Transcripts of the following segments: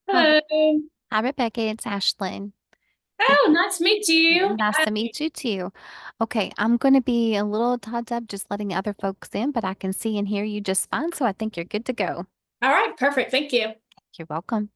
Hi, Hello. hi, Rebecca. It's Ashlyn. Hey, Oh, nice to meet you. nice to meet you too. Okay, I'm going to be a little heads up, just letting other folks in, but I can see and hear you just fine, so I think you're good to go. All right, perfect. Thank you. You're welcome.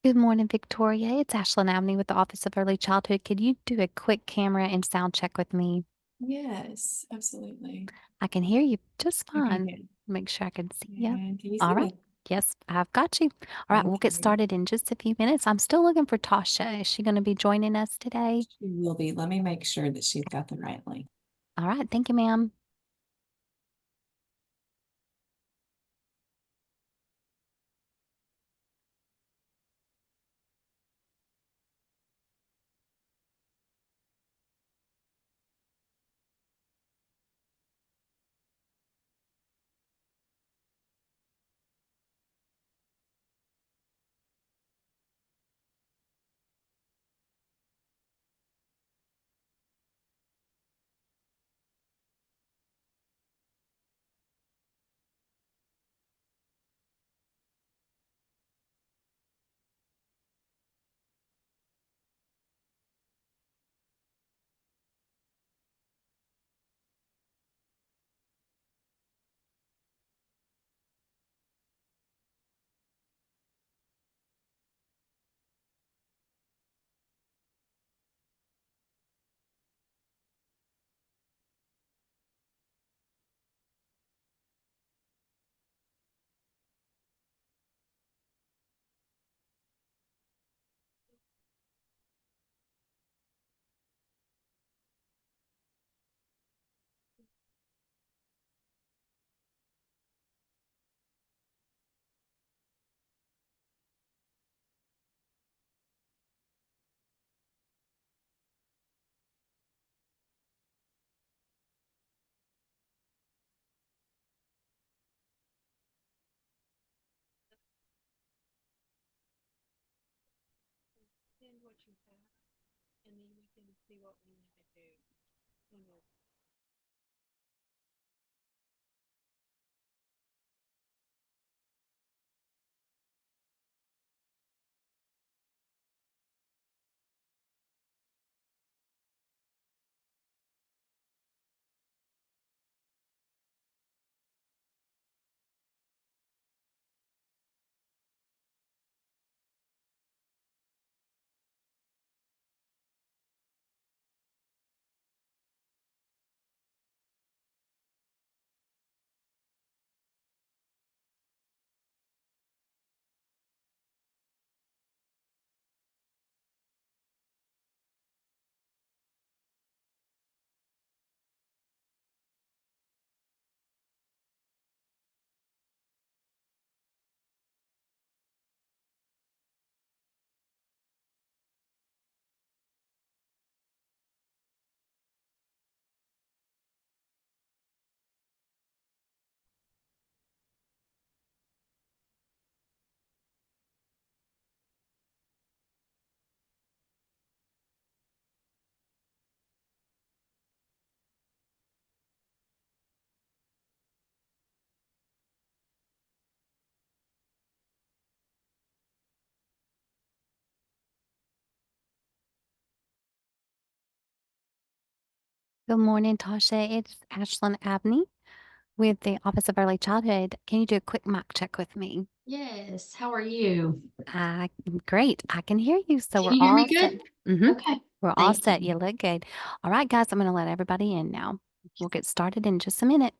Good morning, Victoria. It's Ashlyn Abney with the Office of Early Childhood. Could you do a quick camera and sound check with me? Yes, absolutely. I can hear you just Okay, fine. good. Make sure I can see you. And can you see All right. me? Yes, I've got you. All right, we'll get Okay. started in just a few minutes. I'm still looking for Tasha. Is she going to be joining us today? She will be. Let me make sure that she's got the right link. All right. Thank you, ma'am. Good morning, Tasha. It's Ashlyn Abney with the Office of Early Childhood. Can you do a quick mic check with me? Yes. How are you? Great. I can hear you. So Can we're you hear me all set. good? Mm-hmm. Okay. We're all Thank set. you. You look good. All right, guys, I'm going to let everybody in now. We'll get started in just a minute.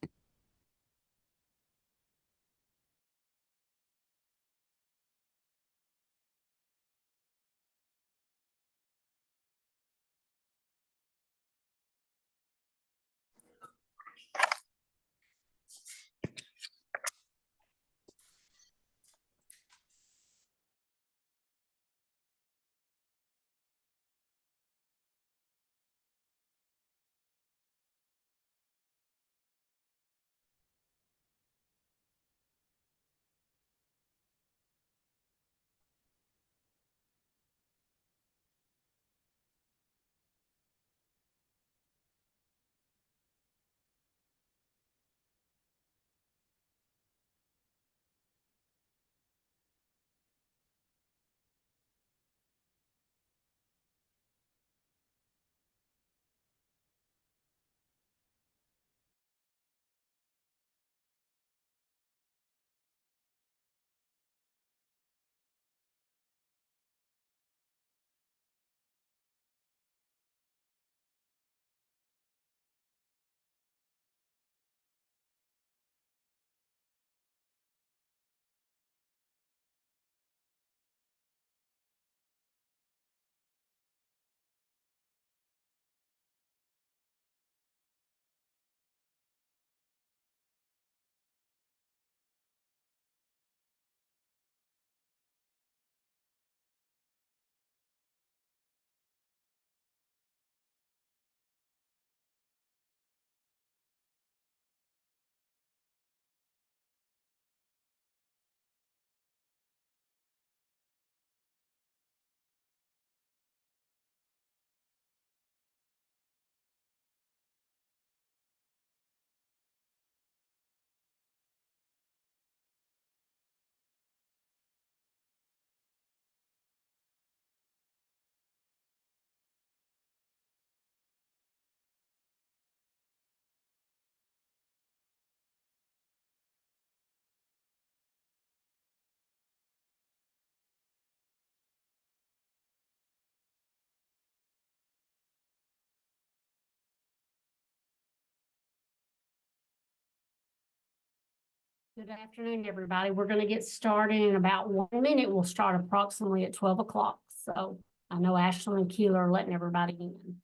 Good afternoon, everybody. We're going to get started in about 1 minute. We'll start approximately at 12 o'clock. So I know Ashley and Keeler are letting everybody in.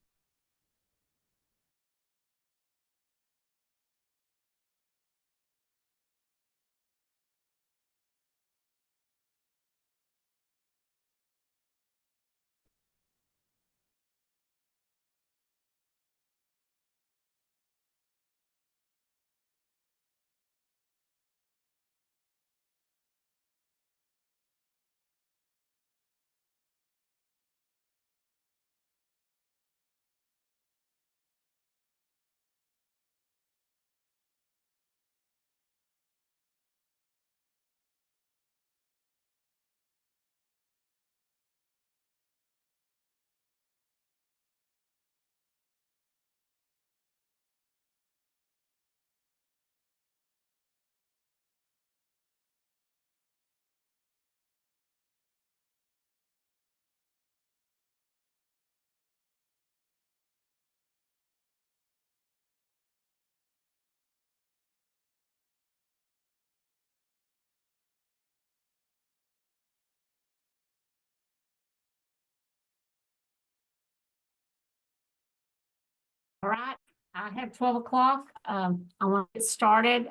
All right, I have 12 o'clock. I want to get started.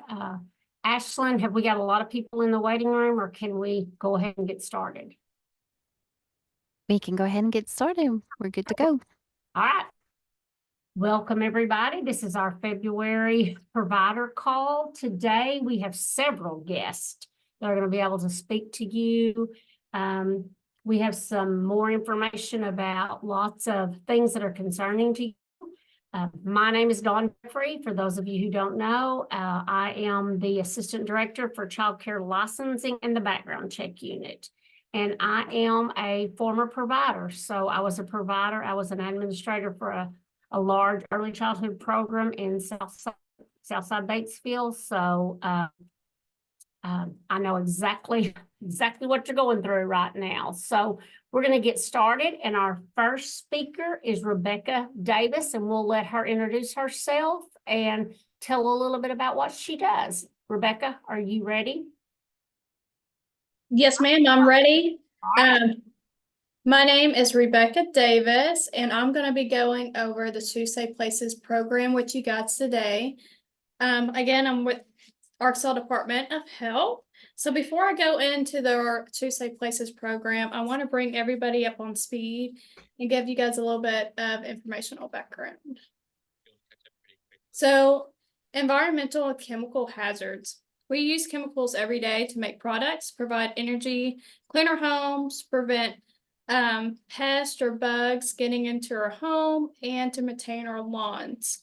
Ashlyn, have we got a lot of people in the waiting room, or can we go ahead and get started? We can go ahead and get started. We're good to go. All right. Welcome, everybody. This is our February provider call. Today, we have several guests that are going to be able to speak to you. We have some more information about lots of things that are concerning to you. My name is Dawn Jeffrey. For those of you who don't know, I am the Assistant Director for Child Care Licensing and the Background Check Unit. And I am a former provider. So I was a provider. I was an administrator for a large early childhood program in Southside Batesville. So I know exactly what you're going through right now. So we're going to get started. And our first speaker is Rebecca Davis, and we'll let her introduce herself and tell a little bit about what she does. Rebecca, are you ready? Yes, ma'am, I'm ready. My name is Rebecca Davis, and I'm going to be going over the Two Safe Places program with you guys today. Again, I'm with Arkansas Department of Health. So before I go into the Two Safe Places program, I want to bring everybody up on speed and give you guys a little bit of informational background. So, environmental and chemical hazards. We use chemicals every day to make products, provide energy, clean our homes, prevent pests or bugs getting into our home, and to maintain our lawns.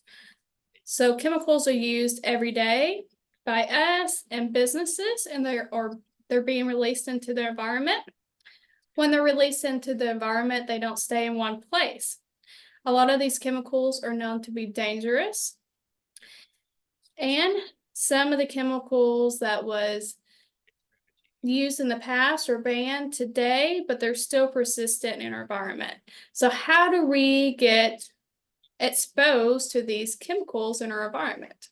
So chemicals are used every day by us and businesses, and they're being released into the environment. When they're released into the environment, they don't stay in one place. A lot of these chemicals are known to be dangerous. And some of the chemicals that was used in the past are banned today, but they're still persistent in our environment. So how do we get exposed to these chemicals in our environment?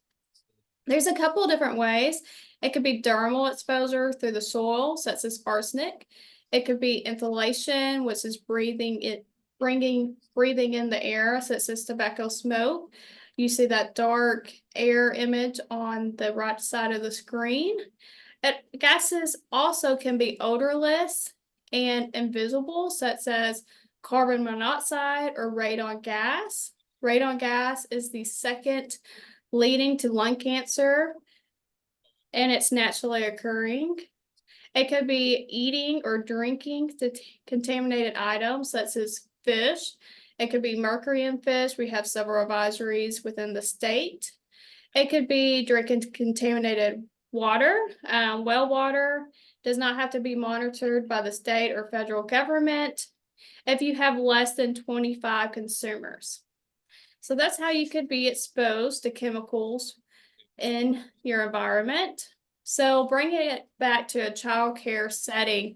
There's a couple of different ways. It could be dermal exposure through the soil, such as arsenic. It could be inhalation, which is breathing in the air, such as tobacco smoke. You see that dark air image on the right side of the screen. Gases also can be odorless and invisible, such as carbon monoxide or radon gas. Radon gas is the second leading to lung cancer, and it's naturally occurring. It could be eating or drinking contaminated items, such as fish. It could be mercury in fish. We have several advisories within the state. It could be drinking contaminated water. Well water does not have to be monitored by the state or federal government if you have less than 25 consumers. So that's how you could be exposed to chemicals in your environment. So bringing it back to a child care setting,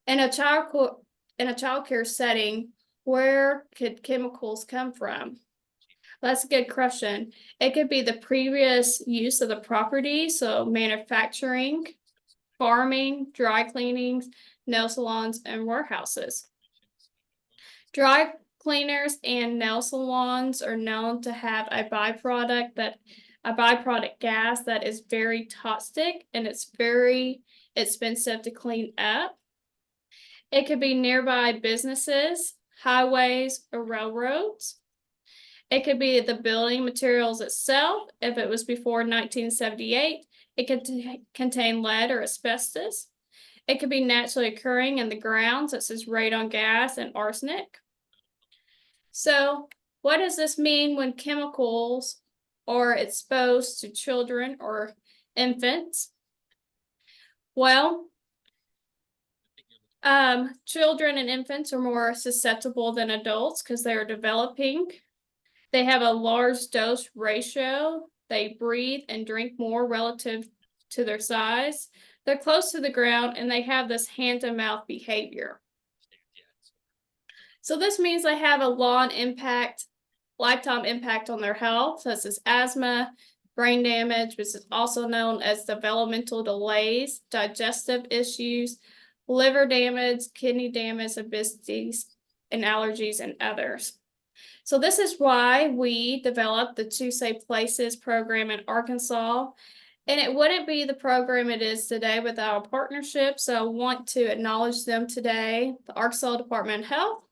in a child care setting, where could chemicals come from? That's a good question. It could be the previous use of the property, so manufacturing, farming, dry cleanings, nail salons, and warehouses. Dry cleaners and nail salons are known to have a byproduct gas that is very toxic and it's very expensive to clean up. It could be nearby businesses, highways, or railroads. It could be the building materials itself. If it was before 1978, it could contain lead or asbestos. It could be naturally occurring in the ground, such as radon gas and arsenic. So, what does this mean when chemicals are exposed to children or infants? Well, children and infants are more susceptible than adults because they are developing. They have a large dose ratio. They breathe and drink more relative to their size. They're close to the ground and they have this hand-to-mouth behavior. So this means they have a lifetime impact on their health, such as asthma, brain damage, which is also known as developmental delays, digestive issues, liver damage, kidney damage, obesity, and allergies, and others. So this is why we developed the Two Safe Places program in Arkansas. And it wouldn't be the program it is today without a partnership. So I want to acknowledge them today. The Arkansas Department of Health,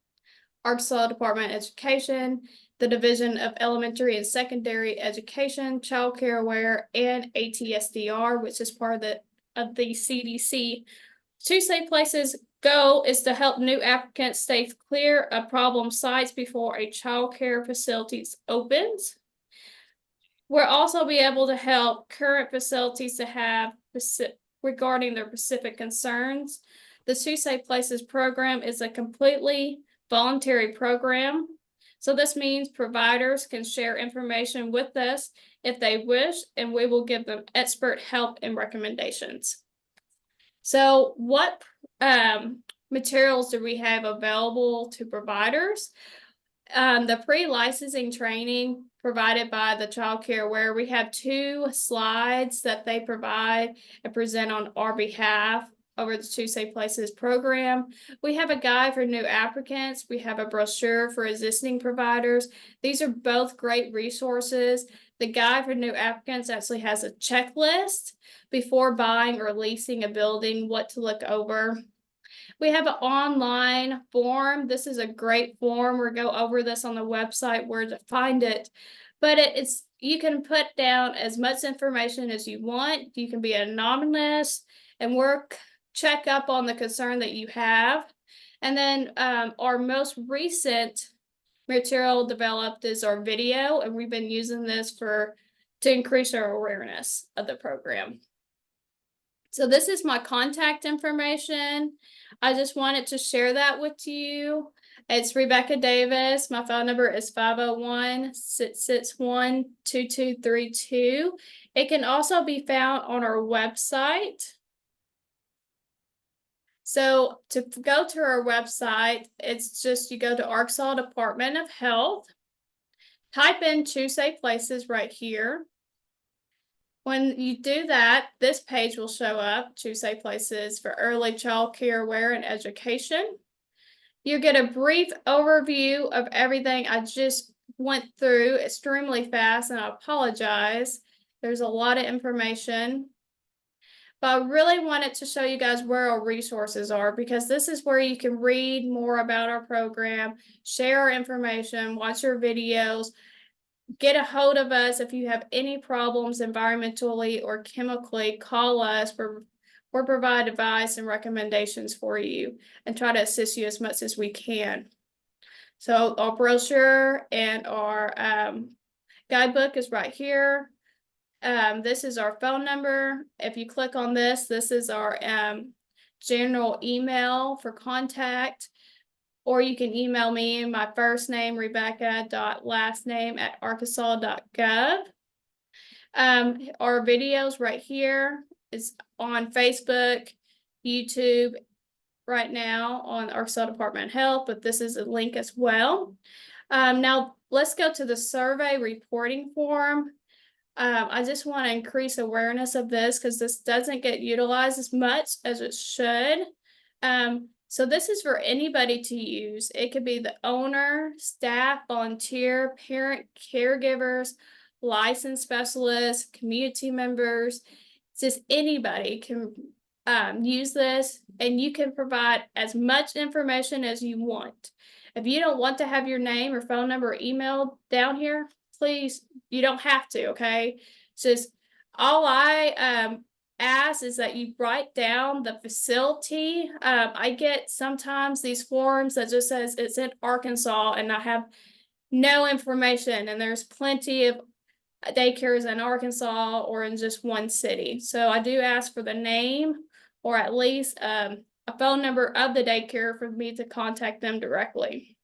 Arkansas Department of Education, the Division of Elementary and Secondary Education, Child Care Aware, and ATSDR, which is part of the CDC. Two Safe Places goal is to help new applicants stay clear of problem sites before a child care facility opens. We'll also be able to help current facilities to have regarding their specific concerns. The Two Safe Places program is a completely voluntary program. So this means providers can share information with us if they wish, and we will give them expert help and recommendations. So what materials do we have available to providers? The pre-licensing training provided by the Child Care Aware, we have 2 slides that they provide and present on our behalf over the Two Safe Places program. We have a guide for new applicants. We have a brochure for existing providers. These are both great resources. The guide for new applicants actually has a checklist before buying or leasing a building, what to look over. We have an online form. This is a great form. We'll go over this on the website where to find it. But you can put down as much information as you want. You can be anonymous and check up on the concern that you have. And then our most recent material developed is our video, and we've been using this to increase our awareness of the program. So this is my contact information. I just wanted to share that with you. It's Rebecca Davis. My phone number is 501-661-2232. It can also be found on our website. So to go to our website, it's just you go to Arkansas Department of Health, type in Two Safe Places right here. When you do that, this page will show up, Two Safe Places for Early Child Care Aware and Education. You get a brief overview of everything I just went through extremely fast, and I apologize. There's a lot of information. But I really wanted to show you guys where our resources are, because this is where you can read more about our program, share our information, watch our videos, get a hold of us if you have any problems environmentally or chemically. Call us. We'll provide advice and recommendations for you and try to assist you as much as we can. So our brochure and our guidebook is right here. This is our phone number. If you click on this, this is our general email for contact. Or you can email me, my first name, Rebecca.lastname@arkansas.gov. Our videos right here is on Facebook, YouTube right now on Arkansas Department of Health, but this is a link as well. Now let's go to the survey reporting form. I just want to increase awareness of this because this doesn't get utilized as much as it should. So this is for anybody to use. It could be the owner, staff, volunteer, parent, caregivers, licensed specialists, community members. Just anybody can use this, and you can provide as much information as you want. If you don't want to have your name or phone number or email down here, please, you don't have to, okay? It's just all I ask is that you write down the facility. I get sometimes these forms that just says it's in Arkansas and I have no information, and there's plenty of daycares in Arkansas or in just one city. So I do ask for the name or at least a phone number of the daycare for me to contact them directly.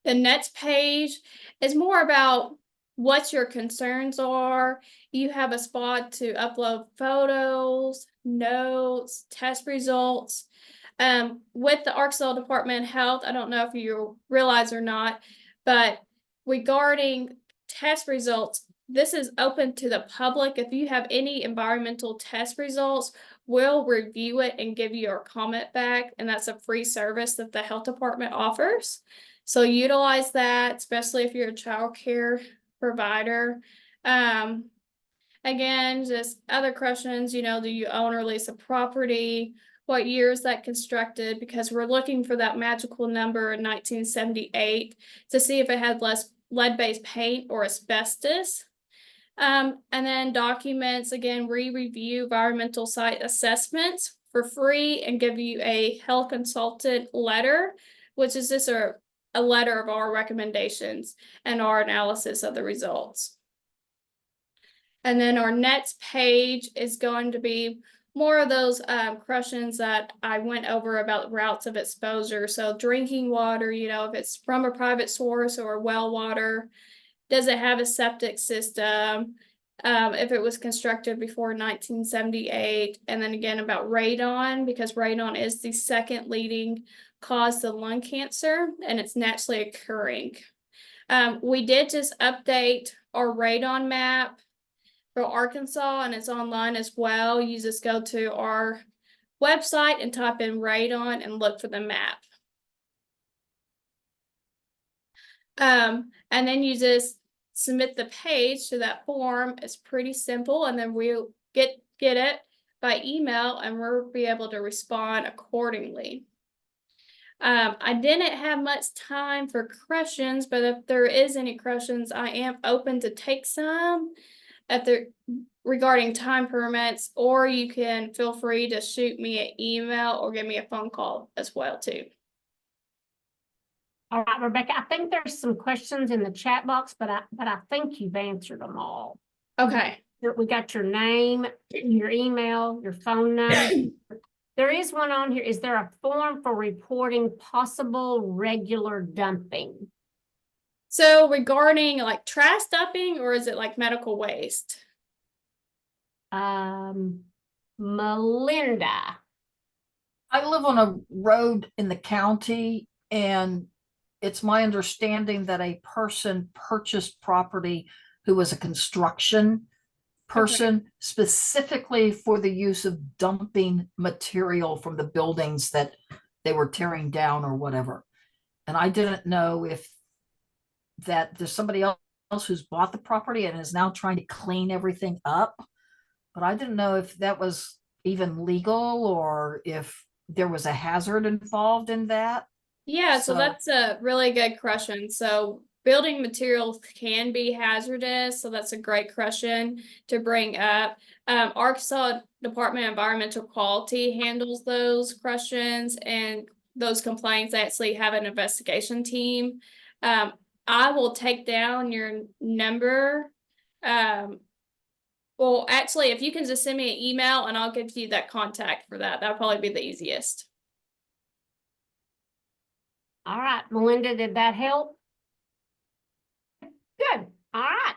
The next page is more about what your concerns are. You have a spot to upload photos, notes, test results. With the Arkansas Department of Health, I don't know if you realize or not, but regarding test results, this is open to the public. If you have any environmental test results, we'll review it and give you our comment back, and that's a free service that the health department offers. So utilize that, especially if you're a child care provider. Again, just other questions, do you own or lease a property? What year is that constructed? Because we're looking for that magical number in 1978 to see if it had less lead-based paint or asbestos. And then documents, again, we review environmental site assessments for free and give you a health consultant letter, which is just a letter of our recommendations and our analysis of the results. And then our next page is going to be more of those questions that I went over about routes of exposure. So drinking water, if it's from a private source or well water, does it have a septic system? If it was constructed before 1978, and then again about radon, because radon is the second leading cause of lung cancer, and it's naturally occurring. We did just update our radon map for Arkansas, and it's online as well. You just go to our website and type in radon and look for the map. And then you just submit the page to that form. It's pretty simple, and then we'll get it by email, and we'll be able to respond accordingly. I didn't have much time for questions, but if there is any questions, I am open to take some regarding time permits, or you can feel free to shoot me an email or give me a phone call as well too. All right, Rebecca, I think there's some questions in the chat box, but I think you've answered them all. Okay. We got your name, your email, your phone number. There is one on here. Is there a form for reporting possible regular dumping? So regarding like trash dumping, or is it like medical waste? Melinda. I live on a road in the county, and it's my understanding that a person purchased property who was a construction person specifically for the use of dumping material from the buildings that they were tearing down or whatever. And I didn't know if that there's somebody else who's bought the property and is now trying to clean everything up. But I didn't know if that was even legal or if there was a hazard involved in that. Yeah, so So- that's a really good question. So building materials can be hazardous, so that's a great question to bring up. Arkansas Department of Environmental Quality handles those questions and those complaints. They actually have an investigation team. I will take down your number. Well, actually, if you can just send me an email and I'll give you that contact for that. That'll probably be the easiest. All right, Melinda, did that help? Good. All right.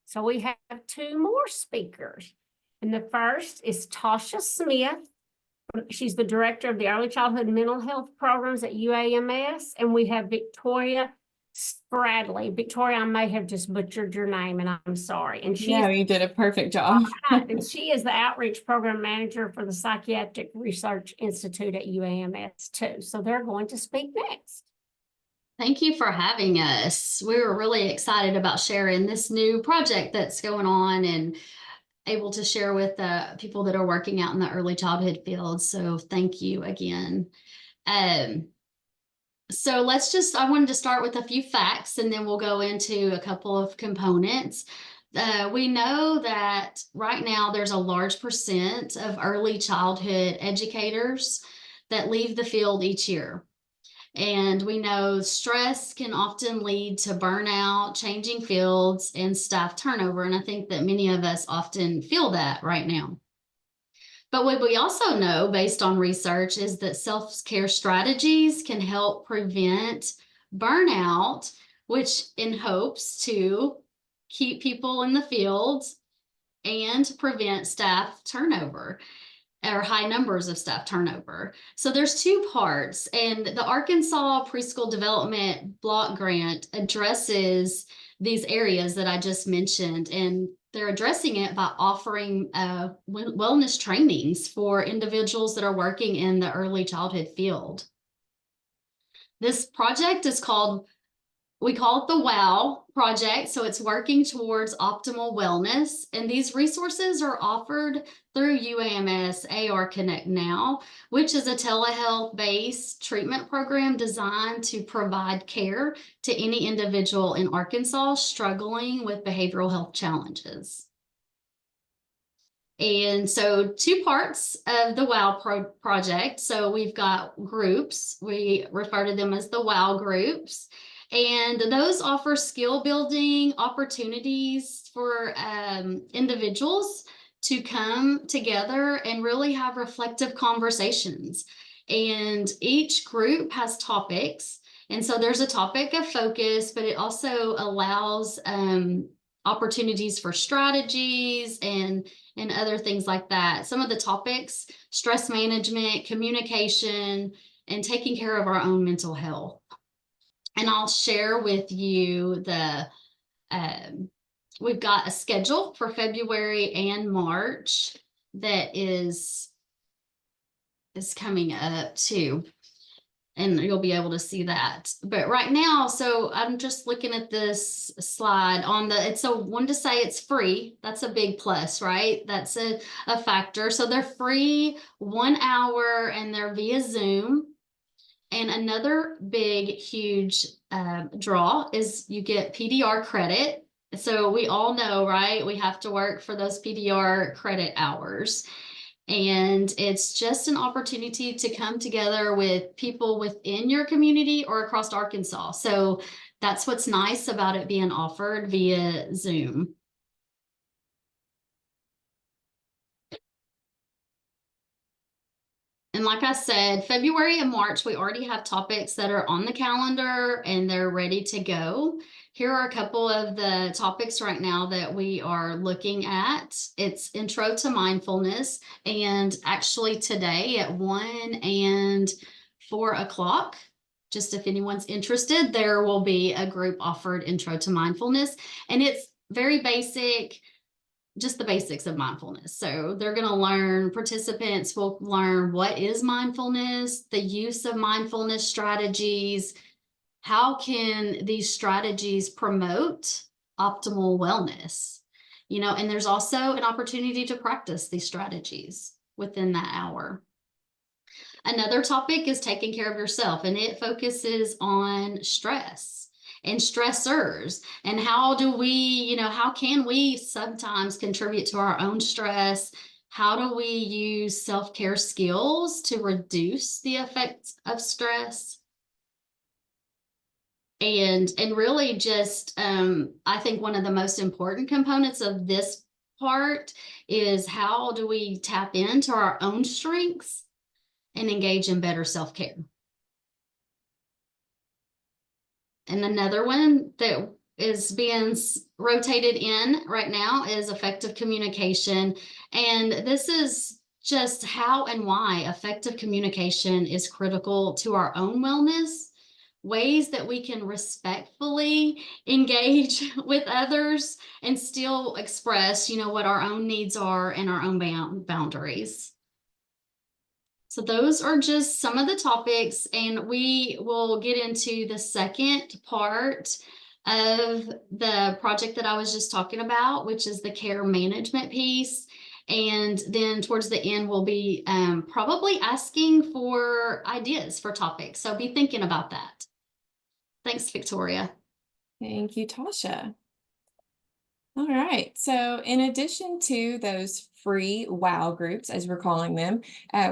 So we have two more speakers. And the first is Tasha Smith. She's the director of the Early Childhood Mental Health Programs at UAMS, and we have Victoria Spradley. Victoria, I may have just butchered your name, and I'm sorry. And she No, is you did a perfect job. and she is the outreach program manager for the Psychiatric Research Institute at UAMS too. So they're going to speak next. Thank you for having us. We were really excited about sharing this new project that's going on and able to share with people that are working out in the early childhood field. So thank you again. So I wanted to start with a few facts and then we'll go into a couple of components. We know that right now there's a large percent of early childhood educators that leave the field each year. And we know stress can often lead to burnout, changing fields, and staff turnover. And I think that many of us often feel that right now. But what we also know, based on research, is that self-care strategies can help prevent burnout, which in hopes to keep people in the field and prevent staff turnover, or high numbers of staff turnover. So there's two parts, and the Arkansas Preschool Development Block Grant addresses these areas that I just mentioned, and they're addressing it by offering wellness trainings for individuals that are working in the early childhood field. This project is we call it the WOW project. So it's working towards optimal wellness. And these resources are offered through UAMS AR Connect Now, which is a telehealth-based treatment program designed to provide care to any individual in Arkansas struggling with behavioral health challenges. And so two parts of the WOW project. So we've got groups. We refer to them as the WOW groups. And those offer skill building opportunities for individuals to come together and really have reflective conversations. And each group has topics. And so there's a topic of focus, but it also allows opportunities for strategies and other things like that. Some of the topics: stress management, communication, and taking care of our own mental health. And I'll share with you we've got a schedule for February and March that is coming up too. And you'll be able to see that. But right now, so I'm just looking at this slide it's a one to say it's free. That's a big plus, right? That's a factor. So they're free 1 hour and they're via Zoom. And another big, huge draw is you get PDR credit. So we all know, right? We have to work for those PDR credit hours. And it's just an opportunity to come together with people within your community or across Arkansas. So that's what's nice about it being offered via Zoom. And like I said, February and March, we already have topics that are on the calendar and they're ready to go. Here are a couple of the topics right now that we are looking at. It's Intro to Mindfulness. And actually today at 1 and 4 o'clock, just if anyone's interested, there will be a group offered Intro to Mindfulness. And it's very basic, just the basics of mindfulness. So they're going to learn, participants will learn what is mindfulness, the use of mindfulness strategies, how can these strategies promote optimal wellness, and there's also an opportunity to practice these strategies within that hour. Another topic is taking care of yourself, and it focuses on stress and stressors, and how do we, how can we sometimes contribute to our own stress? How do we use self-care skills to reduce the effects of stress? And really just, I think one of the most important components of this part is how do we tap into our own strengths and engage in better self-care? And another one that is being rotated in right now is effective communication. And this is just how and why effective communication is critical to our own wellness, ways that we can respectfully engage with others and still express, what our own needs are and our own boundaries. So those are just some of the topics, and we will get into the second part of the project that I was just talking about, which is the care management piece. And then towards the end, we'll be probably asking for ideas for topics. So be thinking about that. Thanks, Victoria. Thank you, Tasha. All right, so in addition to those free WOW groups, as we're calling them,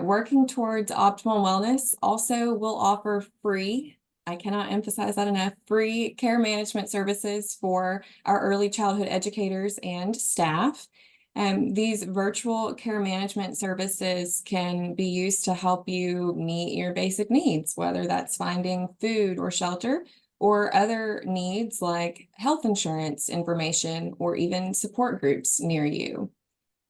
working towards optimal wellness also will offer free, I cannot emphasize that enough, free care management services for our early childhood educators and staff. These virtual care management services can be used to help you meet your basic needs, whether that's finding food or shelter, or other needs like health insurance information or even support groups near you.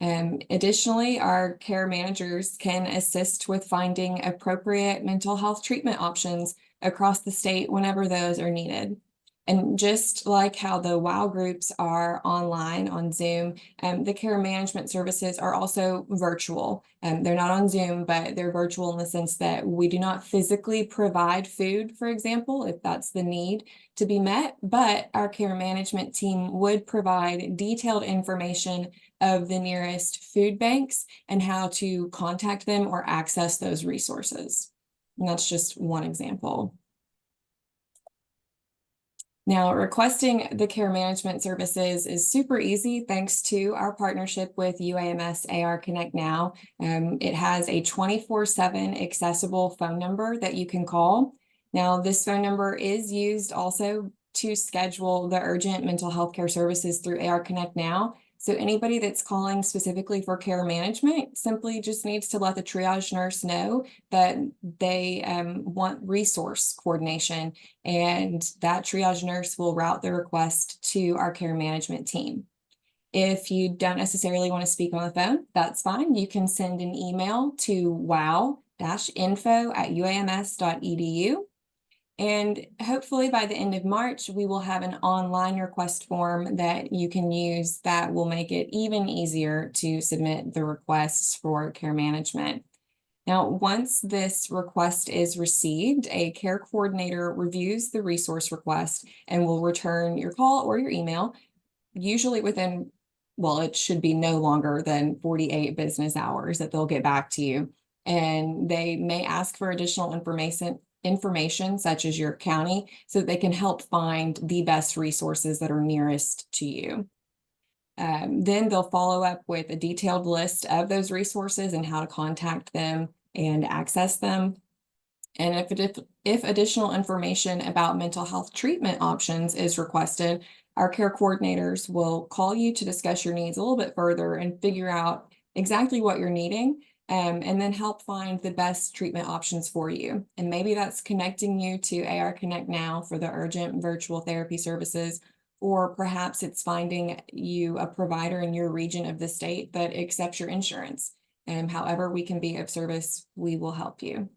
Additionally, our care managers can assist with finding appropriate mental health treatment options across the state whenever those are needed. And just like how the WOW groups are online on Zoom, the care management services are also virtual. They're not on Zoom, but they're virtual in the sense that we do not physically provide food, for example, if that's the need to be met, but our care management team would provide detailed information of the nearest food banks and how to contact them or access those resources. And that's just one example. Now, requesting the care management services is super easy thanks to our partnership with UAMS AR Connect Now. It has a 24/7 accessible phone number that you can call. Now, this phone number is used also to schedule the urgent mental health care services through AR Connect Now. So anybody that's calling specifically for care management simply just needs to let the triage nurse know that they want resource coordination, and that triage nurse will route the request to our care management team. If you don't necessarily want to speak on the phone, that's fine. You can send an email to wow-info@uams.edu. And hopefully by the end of March, we will have an online request form that you can use that will make it even easier to submit the requests for care management. Now, once this request is received, a care coordinator reviews the resource request and will return your call or your email, usually within, well, it should be no longer than 48 business hours that they'll get back to you. And they may ask for additional information such as your county so that they can help find the best resources that are nearest to you. Then they'll follow up with a detailed list of those resources and how to contact them and access them. And if additional information about mental health treatment options is requested, our care coordinators will call you to discuss your needs a little bit further and figure out exactly what you're needing, and then help find the best treatment options for you. And maybe that's connecting you to AR Connect Now for the urgent virtual therapy services, or perhaps it's finding you a provider in your region of the state that accepts your insurance. And however we can be of service, we will help you.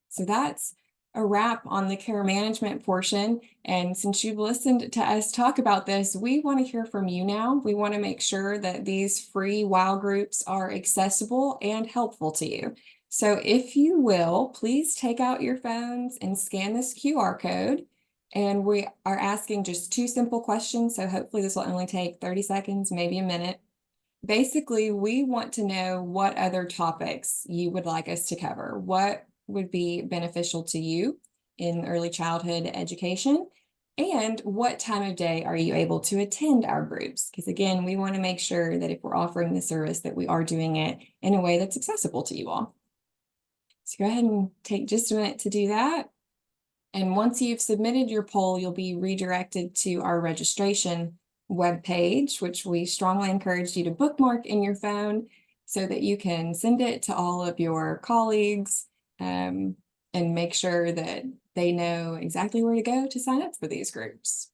So that's a wrap on the care management portion. And since you've listened to us talk about this, we want to hear from you now. We want to make sure that these free WOW groups are accessible and helpful to you. So if you will, please take out your phones and scan this QR code. And we are asking just 2 simple questions. So hopefully this will only take 30 seconds, maybe a minute. Basically, we want to know what other topics you would like us to cover. What would be beneficial to you in early childhood education? And what time of day are you able to attend our groups? Because again, we want to make sure that if we're offering the service that we are doing it in a way that's accessible to you all. So go ahead and take just a minute to do that. And once you've submitted your poll, you'll be redirected to our registration webpage, which we strongly encourage you to bookmark in your phone so that you can send it to all of your colleagues, and make sure that they know exactly where to go to sign up for these groups.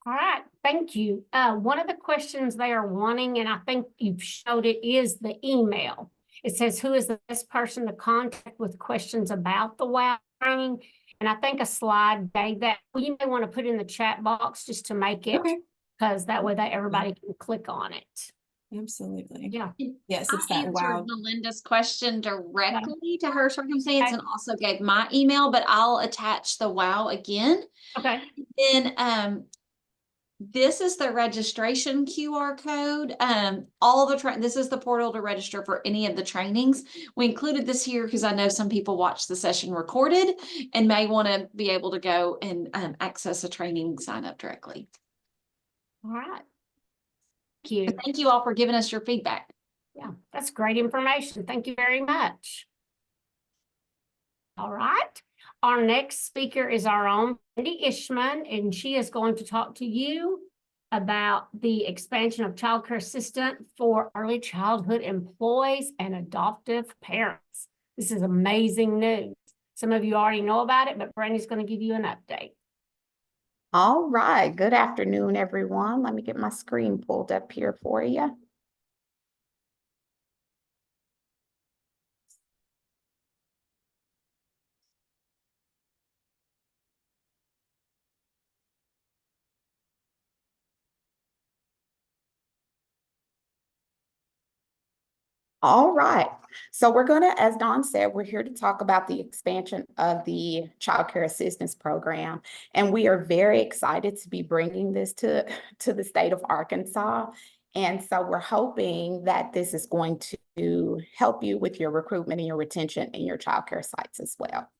All right, Thank you. One of the questions they are wanting, and I think you've showed it, is the email. It says, who is the best person to contact with questions about the WOW training? And I think a slide gave that. Well, you may want to put in the chat box just to make it, Okay, because that way that everybody can click on it. absolutely. Yeah. Yes, it's I that answered wow. Melinda's question directly to her circumstance and also gave my email, but I'll attach the WOW again. Okay. Then this is the registration QR code. All the this is the portal to register for any of the trainings. We included this here because I know some people watch the session recorded and may want to be able to go and access a training, sign up directly. All right. Thank you. But thank you all for giving us your feedback. Yeah, that's great information. Thank you very much. All right. Our next speaker is our own Wendy Ishman, and she is going to talk to you about the expansion of child care assistant for early childhood employees and adoptive parents. This is amazing news. Some of you already know about it, but Brandy's going to give you an update. All right, good afternoon, everyone. Let me get my screen pulled up here for you. All right, so we're gonna, as Dawn said, we're here to talk about the expansion of the Child Care Assistance Program. And we are very excited to be bringing this to the state of Arkansas. And so we're hoping that this is going to help you with your recruitment and your retention in your child care sites as well.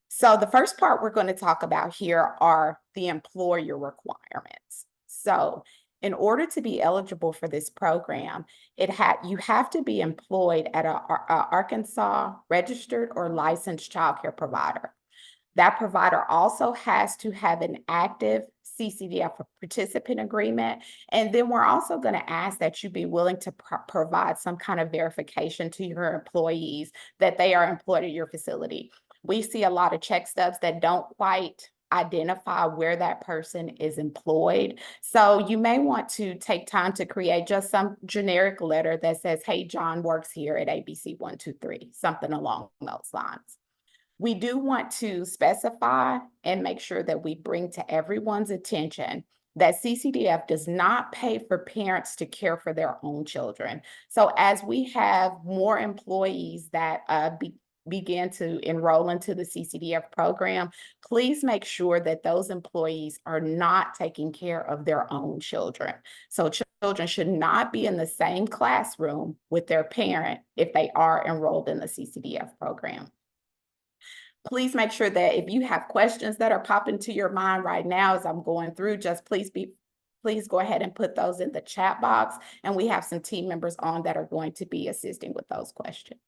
So the first part we're going to talk about here are the employer requirements. So in order to be eligible for this program, you have to be employed at a Arkansas registered or licensed child care provider. That provider also has to have an active CCDF participant agreement. And then we're also going to ask that you be willing to provide some kind of verification to your employees that they are employed at your facility. We see a lot of check stubs that don't quite identify where that person is employed. So you may want to take time to create just some generic letter that says, hey, John works here at ABC 123, something along those lines. We do want to specify and make sure that we bring to everyone's attention that CCDF does not pay for parents to care for their own children. So as we have more employees that begin to enroll into the CCDF program, please make sure that those employees are not taking care of their own children. So children should not be in the same classroom with their parent if they are enrolled in the CCDF program. Please make sure that if you have questions that are popping to your mind right now as I'm going through, just please go ahead and put those in the chat box. And we have some team members on that are going to be assisting with those questions.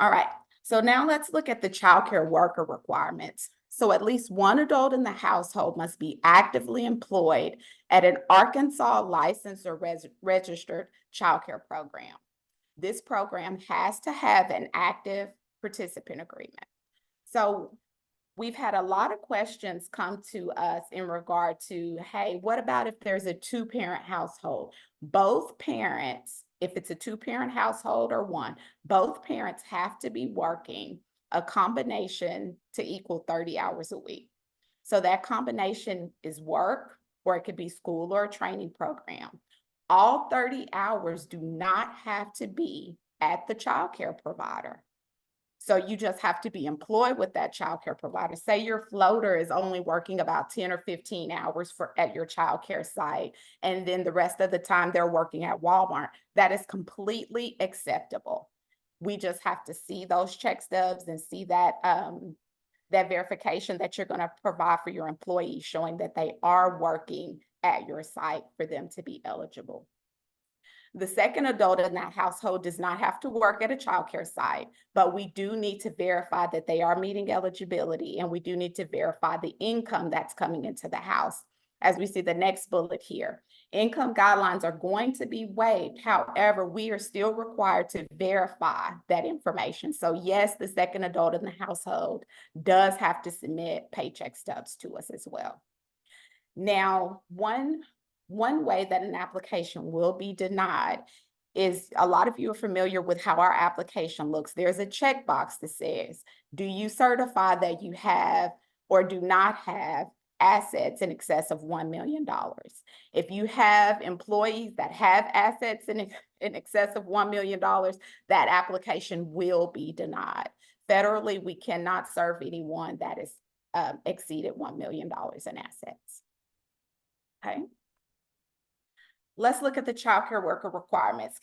All right, so now let's look at the child care worker requirements. So at least one adult in the household must be actively employed at an Arkansas licensed or registered child care program. This program has to have an active participant agreement. So we've had a lot of questions come to us in regard to, hey, what about if there's a two-parent household? Both parents, if it's a two-parent household or one, both parents have to be working a combination to equal 30 hours a week. So that combination is work, or it could be school or a training program. All 30 hours do not have to be at the child care provider. So you just have to be employed with that child care provider. Say your floater is only working about 10 or 15 hours at your child care site, and then the rest of the time they're working at Walmart. That is completely acceptable. We just have to see those check stubs and see that that verification that you're going to provide for your employees, showing that they are working at your site for them to be eligible. The second adult in that household does not have to work at a child care site, but we do need to verify that they are meeting eligibility, and we do need to verify the income that's coming into the house. As we see the next bullet here, income guidelines are going to be waived. However, we are still required to verify that information. So yes, the second adult in the household does have to submit paycheck stubs to us as well. Now, one way that an application will be denied is, a lot of you are familiar with how our application looks. There's a checkbox that says, do you certify that you have or do not have assets in excess of $1 million? If you have employees that have assets in excess of $1 million, that application will be denied. Federally, we cannot serve anyone that is exceeded $1 million in assets. Okay. Let's look at the child care worker requirements.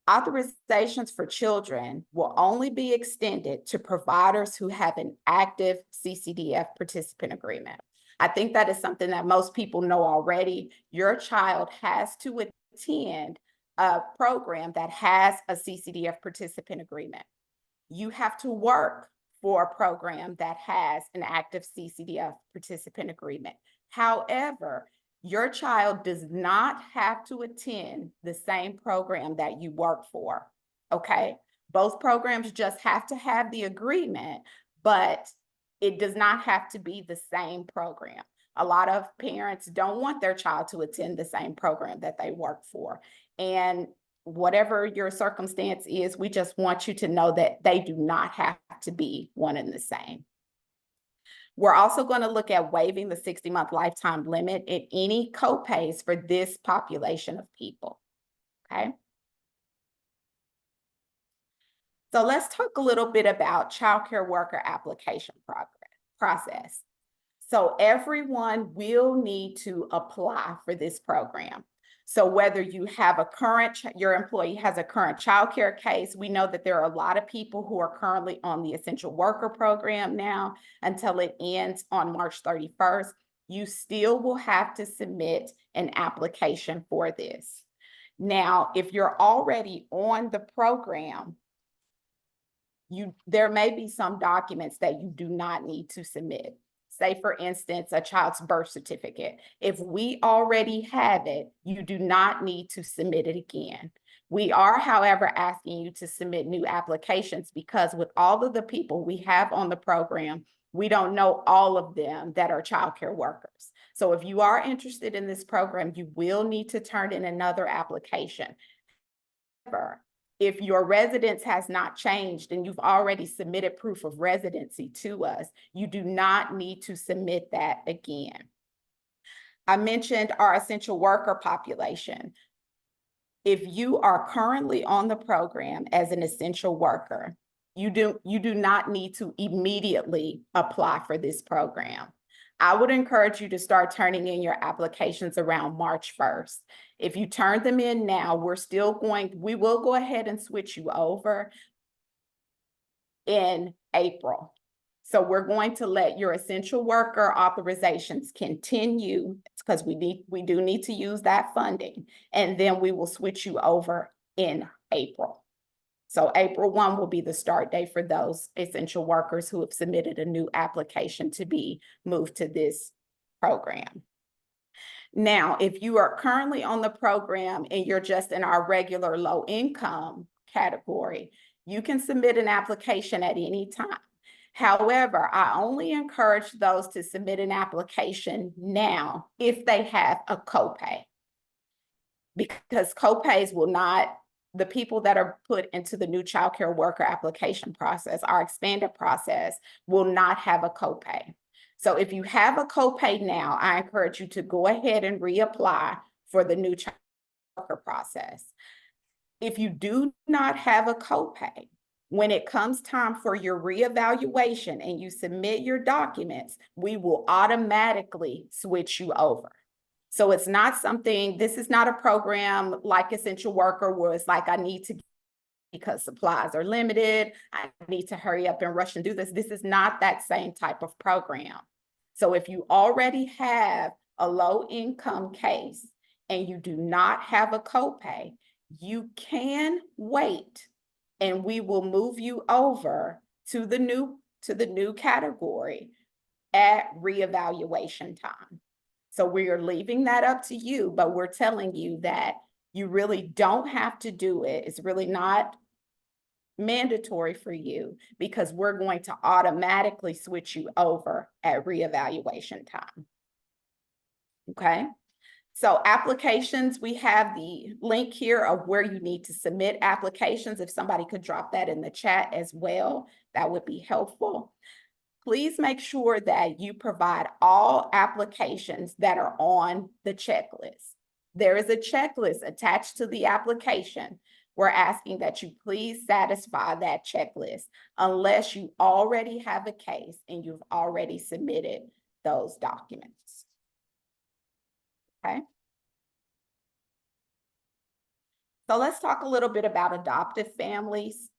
Authorizations for children will only be extended to providers who have an active CCDF participant agreement. I think that is something that most people know already. Your child has to attend a program that has a CCDF participant agreement. You have to work for a program that has an active CCDF participant agreement. However, your child does not have to attend the same program that you work for, okay? Both programs just have to have the agreement, but it does not have to be the same program. A lot of parents don't want their child to attend the same program that they work for. And whatever your circumstance is, we just want you to know that they do not have to be one and the same. We're also going to look at waiving the 60-month lifetime limit in any copays for this population of people, okay? So let's talk a little bit about child care worker application process. So everyone will need to apply for this program. So whether you have your employee has a current child care case, we know that there are a lot of people who are currently on the essential worker program now until it ends on March 31st. You still will have to submit an application for this. Now, if you're already on the program, there may be some documents that you do not need to submit. Say, for instance, a child's birth certificate. If we already have it, you do not need to submit it again. We are, however, asking you to submit new applications because with all of the people we have on the program, we don't know all of them that are child care workers. So if you are interested in this program, you will need to turn in another application. However, if your residence has not changed and you've already submitted proof of residency to us, you do not need to submit that again. I mentioned our essential worker population. If you are currently on the program as an essential worker, you do not need to immediately apply for this program. I would encourage you to start turning in your applications around March 1st. If you turn them in now, we will go ahead and switch you over in April. So we're going to let your essential worker authorizations continue because we do need to use that funding. And then we will switch you over in April. So April 1 will be the start date for those essential workers who have submitted a new application to be moved to this program. Now, if you are currently on the program and you're just in our regular low income category, you can submit an application at any time. However, I only encourage those to submit an application now if they have a copay, because copays will not, the people that are put into the new child care worker application process, our expanded process, will not have a copay. So if you have a copay now, I encourage you to go ahead and reapply for the new child worker process. If you do not have a copay, when it comes time for your reevaluation and you submit your documents, we will automatically switch you over. So it's not something, this is not a program like Essential Worker where it's like, I need to, because supplies are limited, I need to hurry up and rush and do this. This is not that same type of program. So if you already have a low income case and you do not have a copay, you can wait and we will move you over to the new category at reevaluation time. So we are leaving that up to you, but we're telling you that you really don't have to do it. It's really not mandatory for you because we're going to automatically switch you over at reevaluation time. Okay. So applications, we have the link here of where you need to submit applications. If somebody could drop that in the chat as well, that would be helpful. Please make sure that you provide all applications that are on the checklist. There is a checklist attached to the application. We're asking that you please satisfy that checklist unless you already have a case and you've already submitted those documents. Okay. So let's talk a little bit about adoptive families.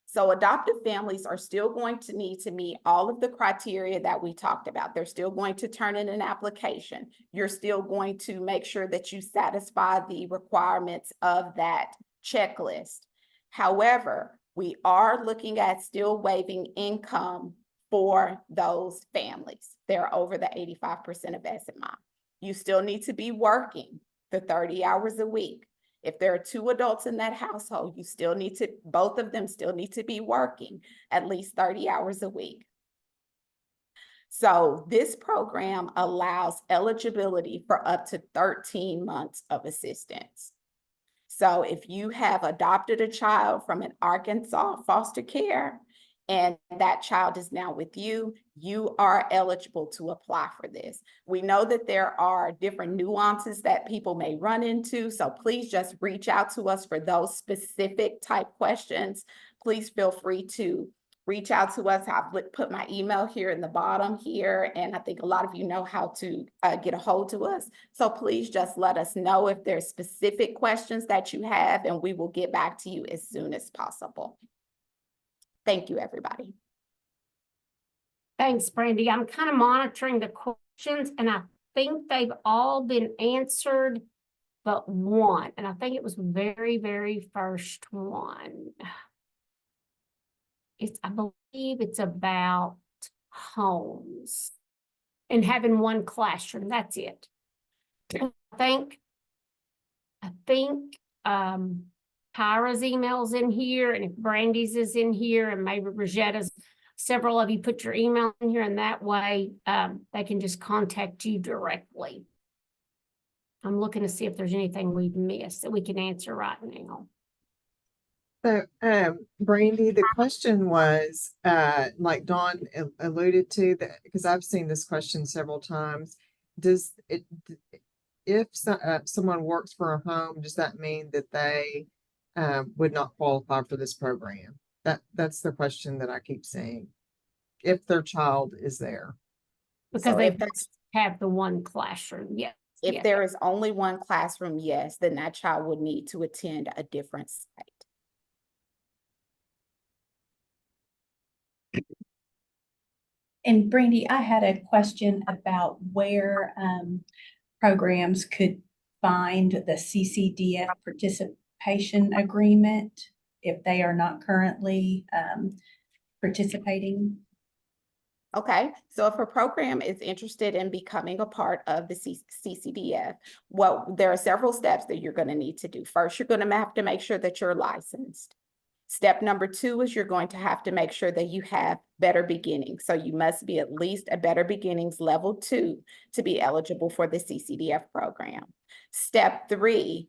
So adoptive families are still going to need to meet all of the criteria that we talked about. They're still going to turn in an application. You're still going to make sure that you satisfy the requirements of that checklist. However, we are looking at still waiving income for those families. They're over the 85% of SMI. You still need to be working the 30 hours a week. If there are 2 adults in that household, you still need to, both of them still need to be working at least 30 hours a week. So this program allows eligibility for up to 13 months of assistance. So if you have adopted a child from an Arkansas foster care and that child is now with you, you are eligible to apply for this. We know that there are different nuances that people may run into, so please just reach out to us for those specific type questions. Please feel free to reach out to us. I've put my email here in the bottom here, and I think a lot of you know how to get a hold of us. So please just let us know if there's specific questions that you have, and we will get back to you as soon as possible. Thank you, everybody. Thanks, Brandy. I'm kind of monitoring the questions and I think they've all been answered but one. And I think it was very, very first one. I believe it's about homes and having one classroom. That's it. I think Tyra's email's in here, and if Brandy's is in here, and maybe Regetta's, several of you put your email in here, and that way they can just contact you directly. I'm looking to see if there's anything we've missed that we can answer right now. So, Brandy, the question was, like Dawn alluded to, that because I've seen this question several times, does it, if someone works for a home, does that mean that they would not qualify for this program? That's the question that I keep seeing. If their child is there. Because So they have the one classroom, yes. If yes. there is only one classroom, yes, then that child would need to attend a different site. And Brandy, I had a question about where programs could find the CCDF participation agreement if they are not currently participating. Okay, so if a program is interested in becoming a part of the CCDF, there are several steps that you're going to need to do. First, you're going to have to make sure that you're licensed. Step number 2 is you're going to have to make sure that you have Better Beginnings. So you must be at least a Better Beginnings level 2 to be eligible for the CCDF program. Step 3,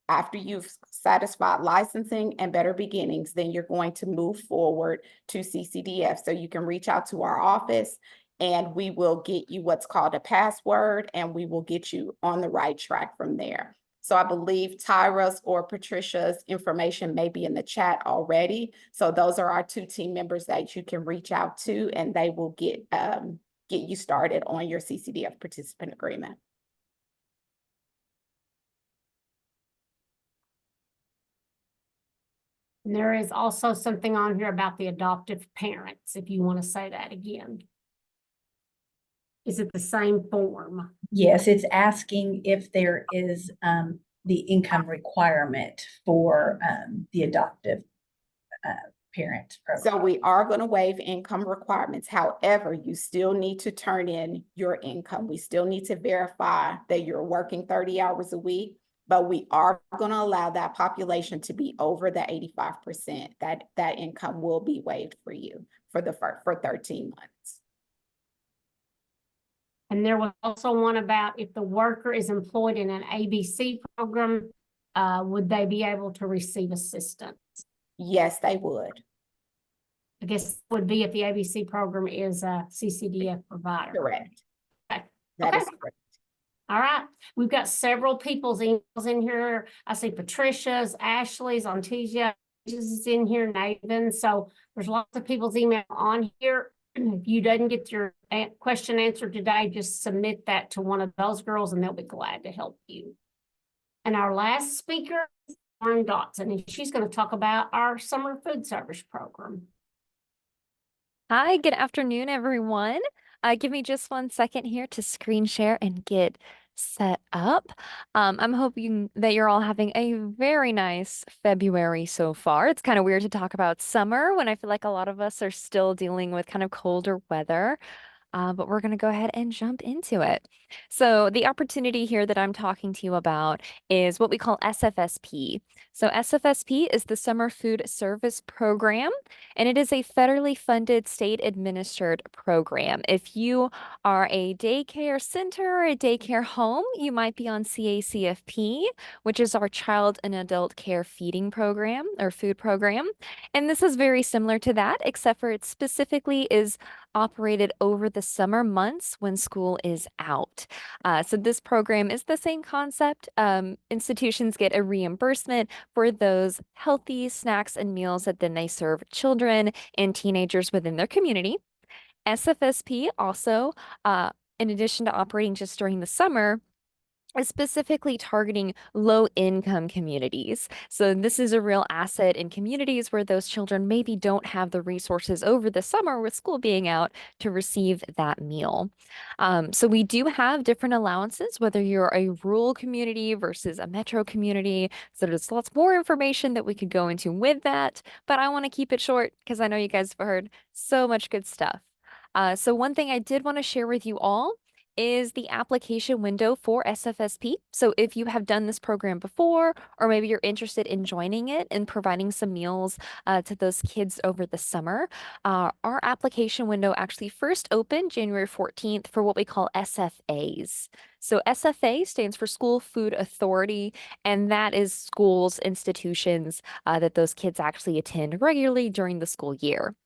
after you've satisfied licensing and Better Beginnings, then you're going to move forward to CCDF. So you can reach out to our office and we will get you what's called a password, and we will get you on the right track from there. So I believe Tyra's or Patricia's information may be in the chat already. So those are our 2 team members that you can reach out to, and they will get you started on your CCDF participant agreement. And there is also something on here about the adoptive parents, if you want to say that again. Is it the same form? Yes, it's asking if there is the income requirement for the adoptive parent program. So we are going to waive income requirements. However, you still need to turn in your income. We still need to verify that you're working 30 hours a week, but we are going to allow that population to be over the 85%. That income will be waived for you for 13 months. And there was also one about if the worker is employed in an ABC program, would they be able to receive assistance? Yes, they would. I guess would be if the ABC program is a CCDF provider. Correct. Okay. That Okay. is correct. All right, we've got several people's emails in here. I see Patricia's, Ashley's, Ontasia is in here, Nathan. So there's lots of people's email on here. If you didn't get your question answered today, just submit that to one of those girls and they'll be glad to help you. And our last speaker is Lauren Dotson, and she's going to talk about our summer food service program. Hi, good afternoon, everyone. Give me just 1 second here to screen share and get set up. I'm hoping that you're all having a very nice February so far. It's kind of weird to talk about summer when I feel like a lot of us are still dealing with kind of colder weather. But we're going to go ahead and jump into it. So the opportunity here that I'm talking to you about is what we call SFSP. So SFSP is the Summer Food Service Program, and it is a federally funded state administered program. If you are a daycare center or a daycare home, you might be on CACFP, which is our Child and Adult Care Feeding Program or food program. And this is very similar to that, except for it specifically is operated over the summer months when school is out. So this program is the same concept. Institutions get a reimbursement for those healthy snacks and meals that then they serve children and teenagers within their community. SFSP also, in addition to operating just during the summer, is specifically targeting low-income communities. So this is a real asset in communities where those children maybe don't have the resources over the summer with school being out to receive that meal. So we do have different allowances, whether you're a rural community versus a metro community. So there's lots more information that we could go into with that, but I want to keep it short because I know you guys have heard so much good stuff. So one thing I did want to share with you all is the application window for SFSP. So if you have done this program before, or maybe you're interested in joining it and providing some meals to those kids over the summer, our application window actually first opened January 14th for what we call SFAs. So SFA stands for School Food Authority, and that is schools, institutions that those kids actually attend regularly during the school year.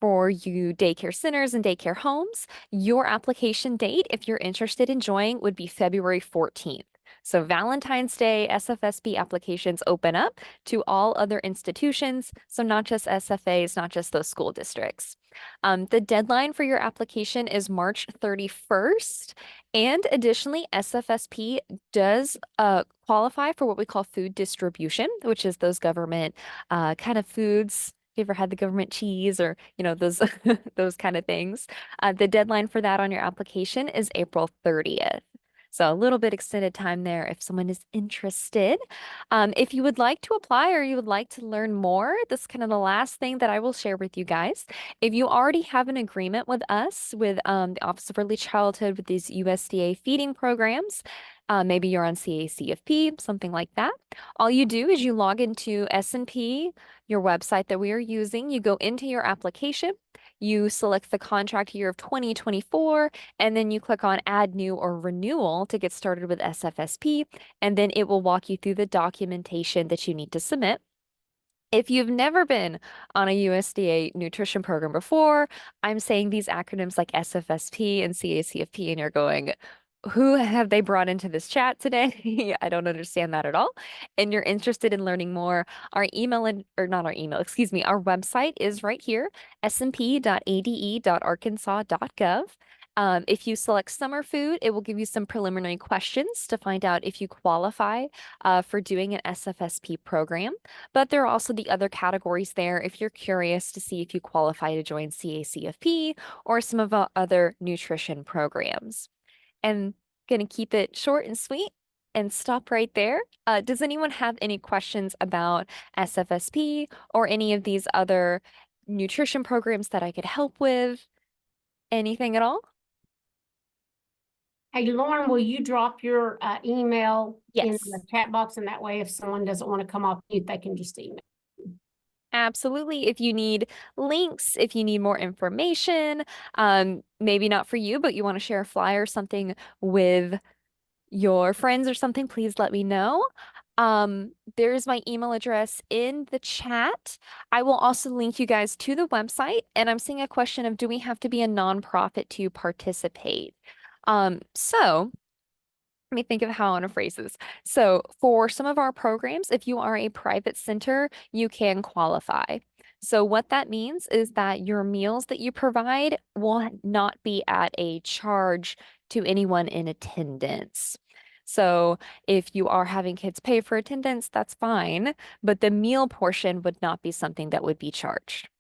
For you daycare centers and daycare homes, your application date, if you're interested in joining, would be February 14th. So Valentine's Day SFSP applications open up to all other institutions, so not just SFAs, not just those school districts. The deadline for your application is March 31st. And additionally, SFSP does qualify for what we call food distribution, which is those government kind of foods. If you ever had the government cheese or, those those kind of things. The deadline for that on your application is April 30th. So a little bit extended time there if someone is interested. If you would like to apply or you would like to learn more, this is kind of the last thing that I will share with you guys. If you already have an agreement with us, with the Office of Early Childhood, with these USDA feeding programs, maybe you're on CACFP, something like that. All you do is you log into S&P, your website that we are using. You go into your application, you select the contract year of 2024, and then you click on Add New or Renewal to get started with SFSP, and then it will walk you through the documentation that you need to submit. If you've never been on a USDA nutrition program before, I'm saying these acronyms like SFSP and CACFP, and you're going, who have they brought into this chat today? I don't understand that at all. And you're interested in learning more, our website is right here, smp.ade.arkansas.gov. If you select summer food, it will give you some preliminary questions to find out if you qualify for doing an SFSP program. But there are also the other categories there if you're curious to see if you qualify to join CACFP or some of our other nutrition programs. And gonna keep it short and sweet and stop right there. Does anyone have any questions about SFSP or any of these other nutrition programs that I could help with? Anything at all? Hey, Lauren, will you drop your email in Yes. the chat box? And that way, if someone doesn't want to come off mute, they can just email. Absolutely. If you need links, if you need more information, maybe not for you, but you want to share a flyer or something with your friends or something, please let me know. There's my email address in the chat. I will also link you guys to the website. And I'm seeing a question of, do we have to be a nonprofit to participate? So let me think of how I want to phrase this. So for some of our programs, if you are a private center, you can qualify. So what that means is that your meals that you provide will not be at a charge to anyone in attendance. So if you are having kids pay for attendance, that's fine, but the meal portion would not be something that would be charged.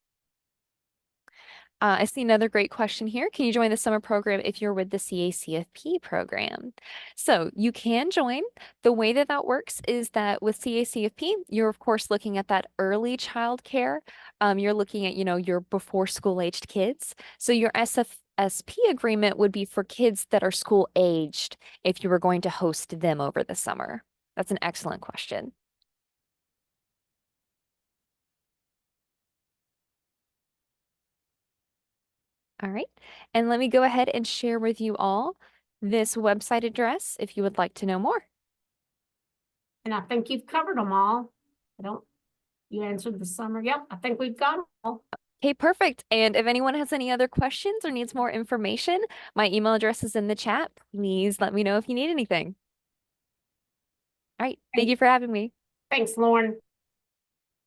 I see another great question here. Can you join the summer program if you're with the CACFP program? So you can join. The way that that works is that with CACFP, you're of course looking at that early child care. You're looking at, your before school aged kids. So your SFSP agreement would be for kids that are school aged if you were going to host them over the summer. That's an excellent question. All right, and let me go ahead and share with you all this website address if you would like to know more. And I think you've covered them all. You answered the summer. Yep, I think we've got them all. Okay, perfect. And if anyone has any other questions or needs more information, my email address is in the chat. Please let me know if you need anything. All right, thank you for having me. Thanks, Lauren.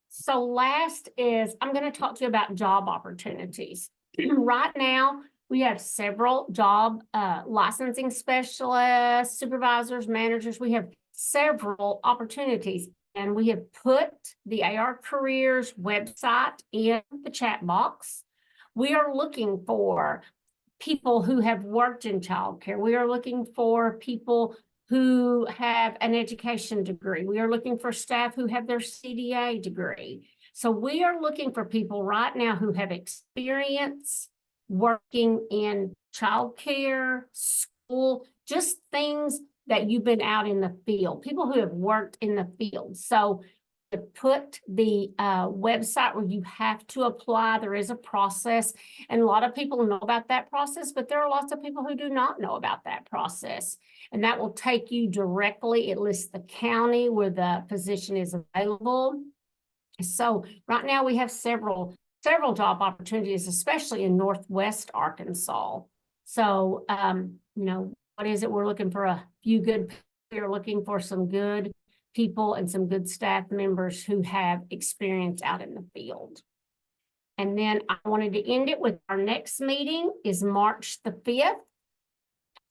So last is, I'm going to talk to you about job opportunities. Right now, we have several job licensing specialists, supervisors, managers. We have several opportunities, and we have put the AR Careers website in the chat box. We are looking for people who have worked in childcare. We are looking for people who have an education degree. We are looking for staff who have their CDA degree. So we are looking for people right now who have experience working in childcare, school, just things that you've been out in the field, people who have worked in the field. So to put the website where you have to apply, there is a process, and a lot of people know about that process, but there are lots of people who do not know about that process. And that will take you directly, it lists the county where the position is available. So right now we have several job opportunities, especially in Northwest Arkansas. So, what is it? We're looking for a few good, we're looking for some good people and some good staff members who have experience out in the field. And then I wanted to end it with our next meeting is March the 5th,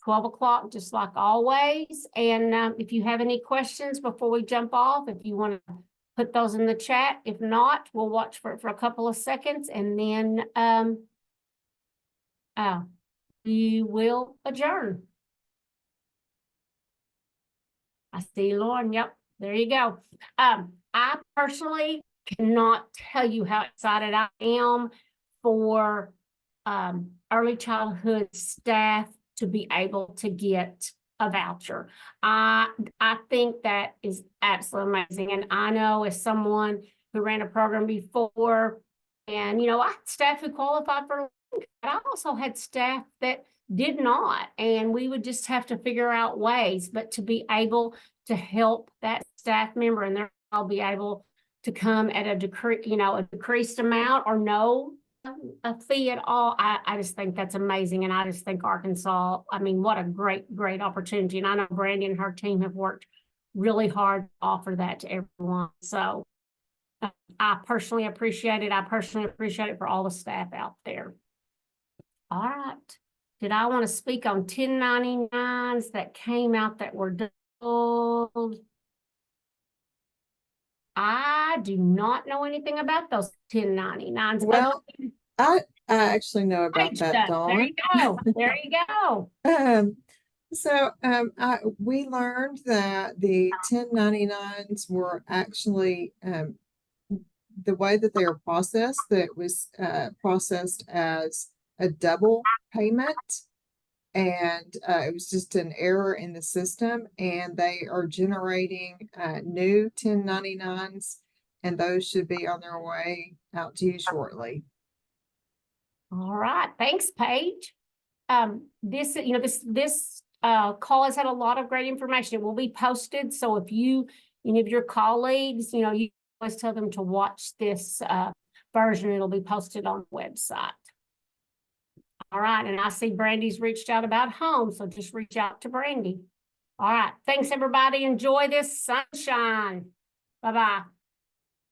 12 o'clock, just like always. And if you have any questions before we jump off, if you want to put those in the chat. If not, we'll watch for it for a couple of seconds and then we will adjourn. I see Lauren. Yep, there you go. I personally cannot tell you how excited I am for early childhood staff to be able to get a voucher. I think that is absolutely amazing. And I know as someone who ran a program before, and I had staff who qualified for, but I also had staff that did not, and we would just have to figure out ways. But to be able to help that staff member, and they'll be able to come at a decreased amount or no a fee at all. I just think that's amazing. And I just think Arkansas, what a great opportunity. And I know Brandy and her team have worked really hard to offer that to everyone. So I personally appreciate it. I personally appreciate it for all the staff out there. All right. Did I want to speak on 1099s that came out that were doubled? I do not know anything about those 1099s. Well, I actually know about that, Dawn. There you go. There you go. We learned that the 1099s were actually the way that they are processed, that it was processed as a double payment. And it was just an error in the system, and they are generating new 1099s. and those should be on their way out to you shortly. All right, thanks, Paige. This, this call has had a lot of great information. It will be posted, so if any of your colleagues, you always tell them to watch this version. It'll be posted on the website. All right, and I see Brandy's reached out about home, so just reach out to Brandy. All right, thanks, everybody. Enjoy this sunshine. Bye-bye.